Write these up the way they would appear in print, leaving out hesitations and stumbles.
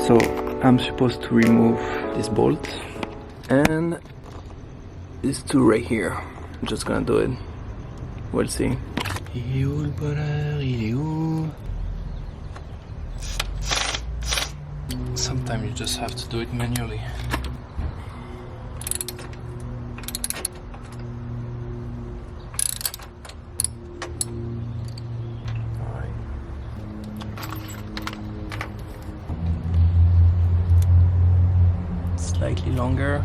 So I'm supposed to remove this bolt and these two right here. I'm just gonna do it. We'll see. Il est où le bonheur? Il est où? Sometimes you just have to do it manually. Slightly longer.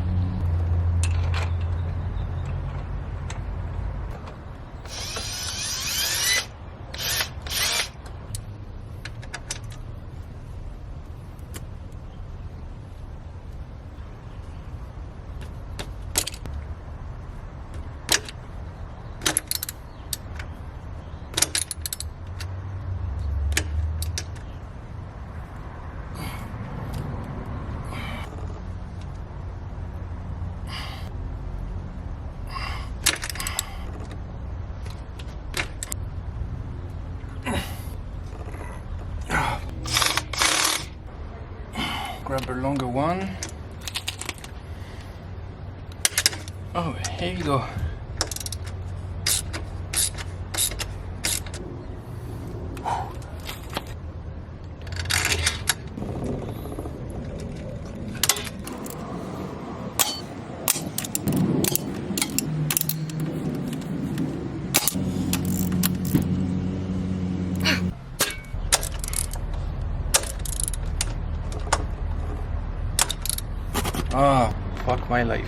Grab a longer one. Oh, here you go. Ah, fuck my life.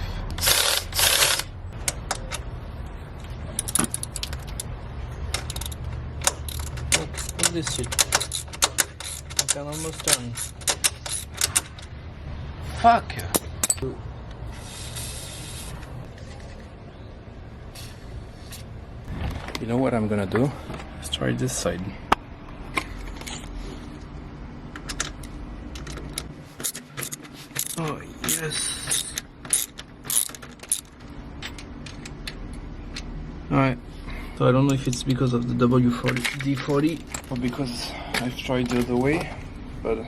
Look at this shit. I can almost turn. Fuck! You know what I'm gonna do? Let's try this side. Oh, yes. Alright. So I don't know if it's because of the D40 or because I've tried the other way, but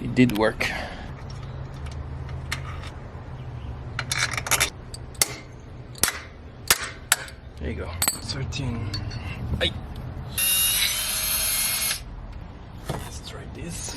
it did work. There you go. 13. Aye. Let's try this.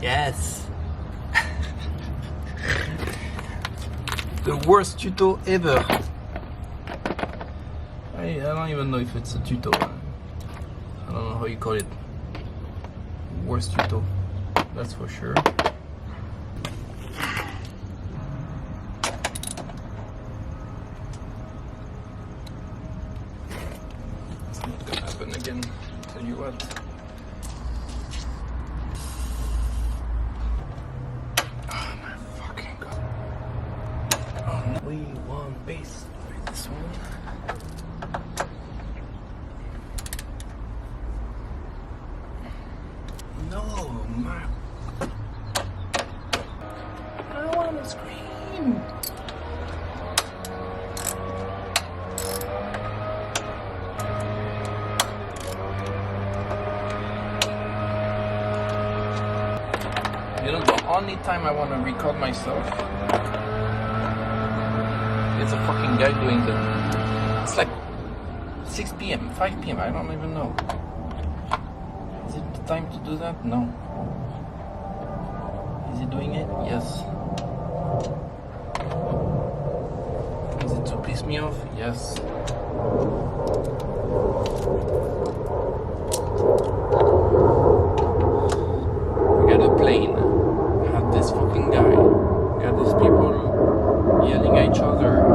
Yes! The worst tuto ever! I don't even know if it's a tuto. I don't know how you call it. Worst tuto, that's for sure. It's not gonna happen again, tell you what. We want base with this one. No, man. I want to scream. You know, the only time I want to record myself, it's a fucking guy doing the... It's like 6 p.m., 5 p.m., I don't even know. Is it the time to do that? No. Is he doing it? Yes. Is it to piss me off? Yes. We got a plane. Had this fucking guy. Got these people yelling at each other.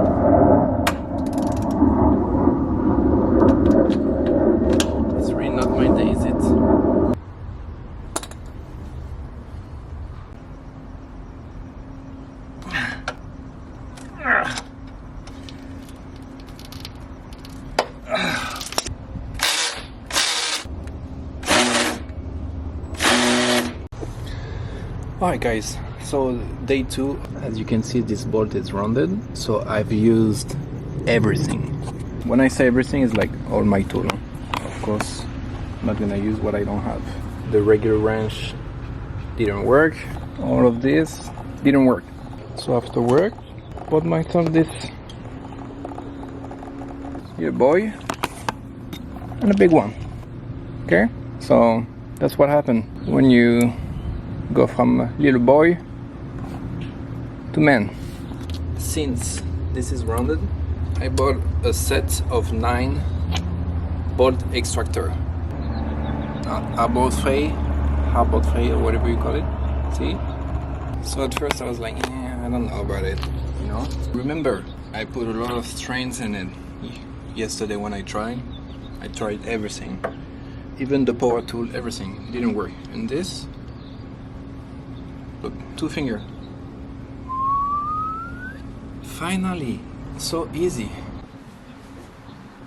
It's really not my day. Alright guys, so day 2, as you can see this bolt is rounded, so I've used everything. When I say everything, it's like all my tool. Of course, I'm not gonna use what I don't have. The regular wrench didn't work, all of this didn't work. So after work, bought myself this here boy and a big one. Okay, so that's what happened when you go from little boy to man. Since this is rounded, I bought a set of 9 bolt extractor. Arbotfrey, or whatever you call it. See? So at first I was like, I don't know about it, you know. Remember, I put a lot of strains in it. Yesterday when I tried everything. Even the power tool, everything didn't work. And this, look, 2 finger. Finally, so easy.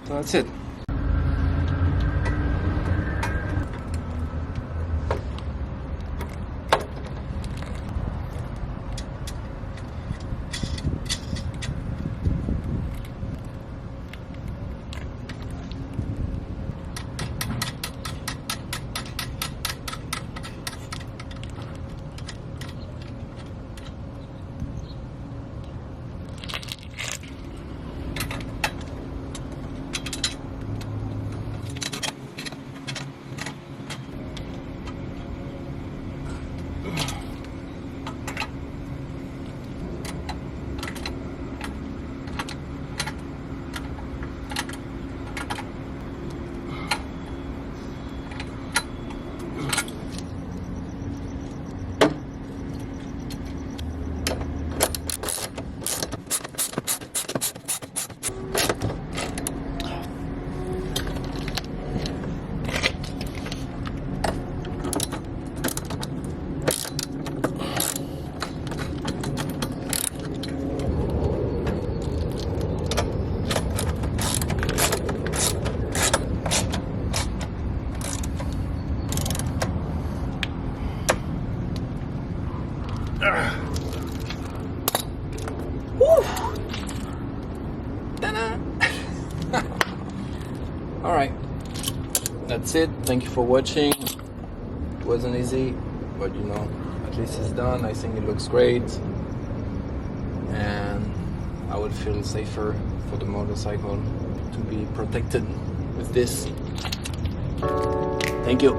So that's it. Alright, that's it. Thank you for watching. It wasn't easy, but you know, at least it's done. I think it looks great, and I would feel safer for the motorcycle to be protected with this. Thank you.